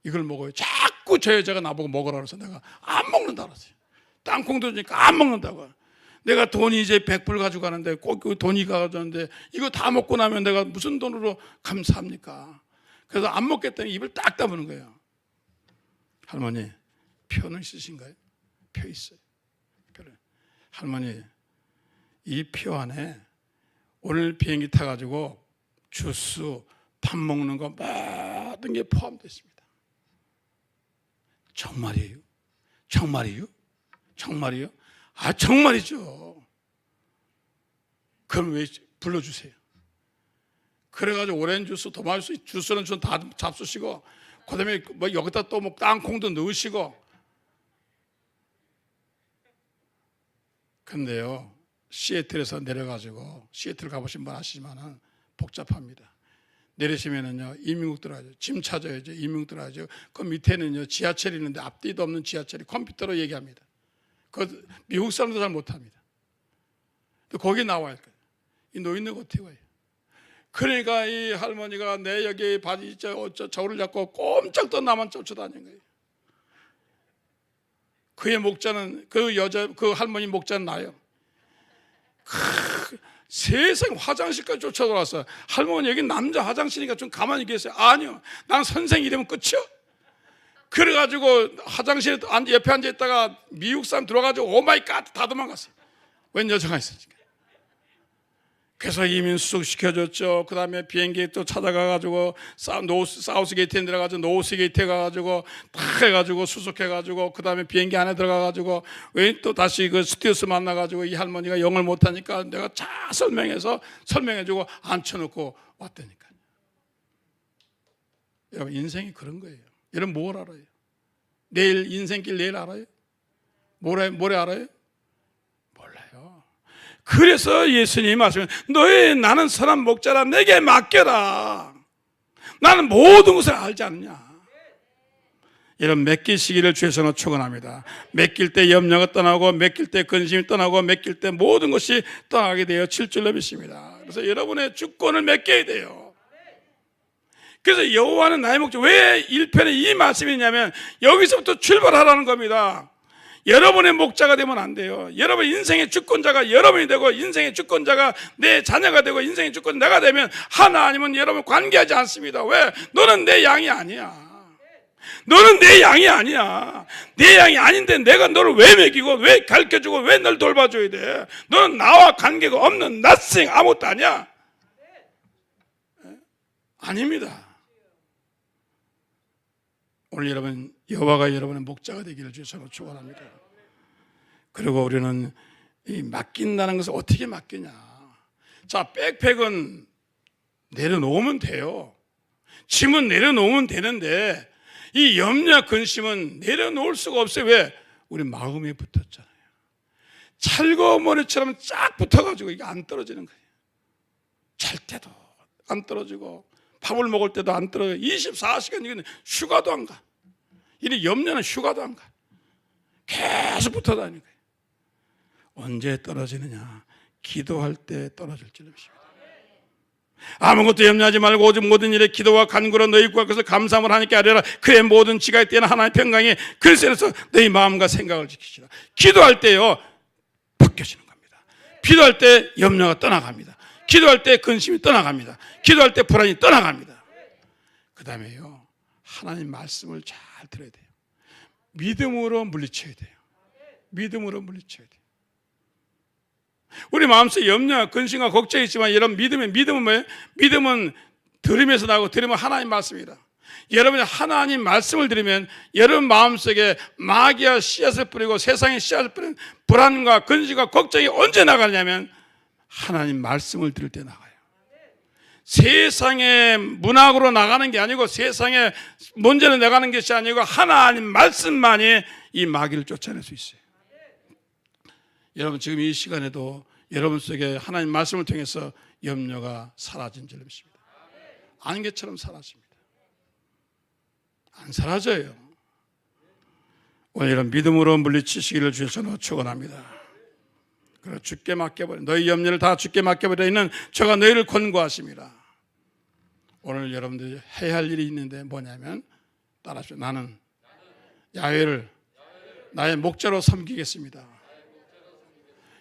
이걸 먹어요. 자꾸 저 여자가 나보고 먹으라 그래서 내가 안 먹는다 그랬어요. 땅콩도 주니까 안 먹는다고. 내가 돈이 이제 100불 가지고 가는데 꼭 그 돈이 가져왔는데 이거 다 먹고 나면 내가 무슨 돈으로 감사합니까? 그래서 안 먹겠다니 입을 딱 다무는 거예요. 할머니 표는 있으신가요? 표 있어요. 표를. 할머니 이 표 안에 오늘 비행기 타가지고 주스, 밥 먹는 거 모든 게 포함되어 있습니다. 정말이에요? 정말이에요? 정말이에요? 아 정말이죠. 그럼 왜 불러주세요. 그래가지고 오렌지 주스, 토마토 주스는 좀 다 잡수시고 그 다음에 뭐 여기다 또 뭐 땅콩도 넣으시고. 근데요 시애틀에서 내려가지고 시애틀 가보신 분 아시지만은 복잡합니다. 내리시면은요 이민국 들어가죠. 짐 찾아야죠. 이민국 들어가죠. 그 밑에는요 지하철이 있는데 앞뒤도 없는 지하철이 컴퓨터로 얘기합니다. 그 미국 사람도 잘 못합니다. 또 거기 나와야 할 거예요. 이 노인네 어떻게 와요? 그러니까 이 할머니가 내 여기 바지 저를 잡고 꼼짝도 나만 쫓아다니는 거예요. 그의 목자는 그 할머니 목자는 나요. 세상 화장실까지 쫓아들어왔어. 할머니 여기 남자 화장실이니까 좀 가만히 계세요. 아니요, 난 선생 이러면 끝이요. 그래가지고 화장실에 옆에 앉아 있다가 미국 사람 들어가지고 오 마이 갓 다 도망갔어요. 웬 여자가 있으니까. 그래서 이민 수속 시켜줬죠. 그 다음에 비행기 또 찾아가가지고 사우스 게이트에 들어가지고 노스 게이트에 가가지고 다 해가지고 수속해가지고 그 다음에 비행기 안에 들어가가지고 왜 또 다시 그 스튜어스 만나가지고 이 할머니가 영어를 못하니까 내가 잘 설명해주고 앉혀놓고 왔다니까요. 여러분 인생이 그런 거예요. 여러분 뭘 알아요? 내일 인생길 내일 알아요? 모레 알아요? 몰라요. 그래서 예수님이 말씀해 나는 선한 목자라 내게 맡겨라. 나는 모든 것을 알지 않느냐. 이런 맡기시기를 주에서는 축원합니다. 맡길 때 염려가 떠나고 맡길 때 근심이 떠나고 맡길 때 모든 것이 떠나게 되어 7줄로 믿습니다. 그래서 여러분의 주권을 맡겨야 돼요. 그래서 여호와는 나의 목자. 왜 1편에 이 말씀이 있냐면 여기서부터 출발하라는 겁니다. 여러분의 목자가 되면 안 돼요. 여러분 인생의 주권자가 여러분이 되고 인생의 주권자가 내 자녀가 되고 인생의 주권자 내가 되면 하나님은 여러분 관계하지 않습니다. 왜? 너는 내 양이 아니야. 너는 내 양이 아니야. 내 양이 아닌데 내가 너를 왜 먹이고 왜 가르쳐주고 왜 널 돌봐줘야 돼? 너는 나와 관계가 없는 nothing 아무것도 아니야. 아닙니다. 오늘 여러분 여호와가 여러분의 목자가 되기를 주셔서 축원합니다. 그리고 우리는 이 맡긴다는 것을 어떻게 맡기냐. 자, 백팩은 내려놓으면 돼요. 짐은 내려놓으면 되는데 이 염려 근심은 내려놓을 수가 없어요. 왜? 우리 마음에 붙었잖아요. 찰거머리처럼 쫙 붙어가지고 이게 안 떨어지는 거예요. 잘 때도 안 떨어지고 밥을 먹을 때도 안 떨어져. 24시간 이건 휴가도 안 가. 이 염려는 휴가도 안 가. 계속 붙어 다니는 거예요. 언제 떨어지느냐? 기도할 때 떨어질 줄 믿습니다. 아무것도 염려하지 말고 오직 모든 일에 기도와 간구로 너희 구하께서 감사함을 하나님께 아뢰라. 그의 모든 지각의 때는 하나님의 평강이 그리스도에서 너희 마음과 생각을 지키시라. 기도할 때요 바뀌어지는 겁니다. 기도할 때 염려가 떠나갑니다. 기도할 때 근심이 떠나갑니다. 기도할 때 불안이 떠나갑니다. 그 다음에요 하나님 말씀을 잘 들어야 돼요. 믿음으로 물리쳐야 돼요. 믿음으로 물리쳐야 돼요. 우리 마음속에 염려와 근심과 걱정이 있지만 여러분 믿음은 뭐예요? 믿음은 들으면서 나고 들으면 하나님 말씀이다. 여러분이 하나님 말씀을 들으면 여러분 마음속에 마귀와 씨앗을 뿌리고 세상의 씨앗을 뿌리는 불안과 근심과 걱정이 언제 나가냐면 하나님 말씀을 들을 때 나가요. 세상의 문학으로 나가는 게 아니고 세상의 문제로 나가는 것이 아니고 하나님 말씀만이 이 마귀를 쫓아낼 수 있어요. 여러분 지금 이 시간에도 여러분 속에 하나님 말씀을 통해서 염려가 사라진 줄 믿습니다. 안개처럼 사라집니다. 안 사라져요. 오늘 이런 믿음으로 물리치시기를 주셔서 축원합니다. 그리고 주께 맡겨버려 너희 염려를 다 주께 맡겨버려 있는 저가 너희를 권고하십니다. 오늘 여러분들이 해야 할 일이 있는데 뭐냐면 따라하십시오. 나는 야훼를 나의 목자로 섬기겠습니다.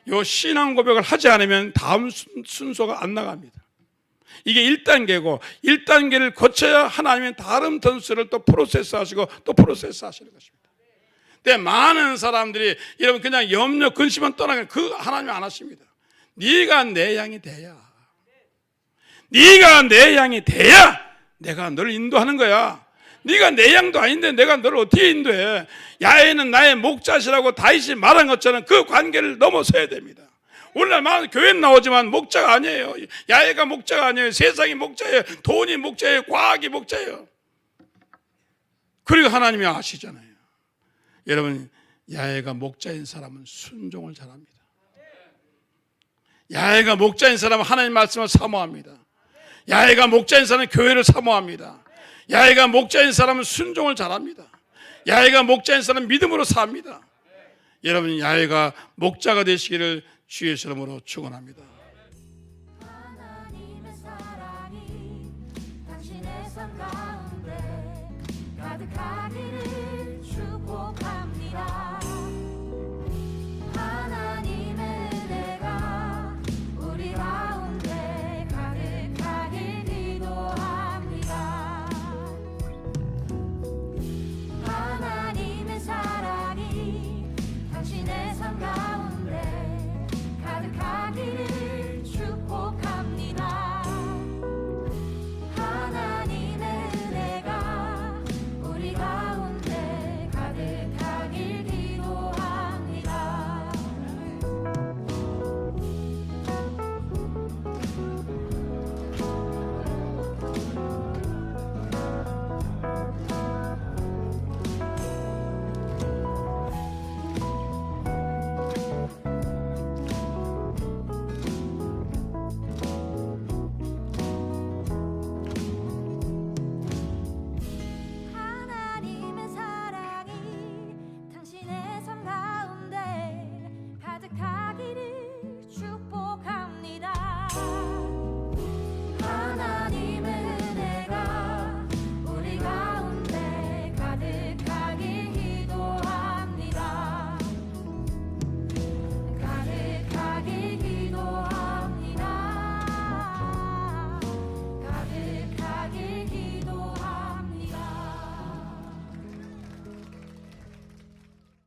이 신앙 고백을 하지 않으면 다음 순서가 안 나갑니다. 이게 1단계고 1단계를 거쳐야 하나님은 다른 던수를 또 프로세스 하시고 또 프로세스 하시는 것입니다. 근데 많은 사람들이 여러분 그냥 염려 근심만 떠나면 그 하나님 안 하십니다. 네가 내 양이 돼야 네가 내 양이 돼야 내가 너를 인도하는 거야. 네가 내 양도 아닌데 내가 너를 어떻게 인도해? 야훼는 나의 목자시라고 다윗이 말한 것처럼 그 관계를 넘어서야 됩니다. 오늘날 많은 교회는 나오지만 목자가 아니에요. 야훼가 목자가 아니에요. 세상이 목자예요. 돈이 목자예요. 과학이 목자예요. 그리고 하나님이 아시잖아요. 여러분 야훼가 목자인 사람은 순종을 잘합니다. 야훼가 목자인 사람은 하나님 말씀을 사모합니다. 야훼가 목자인 사람은 교회를 사모합니다. 야훼가 목자인 사람은 순종을 잘합니다. 야훼가 목자인 사람은 믿음으로 삽니다. 여러분 야훼가 목자가 되시기를 주의 이름으로 축원합니다.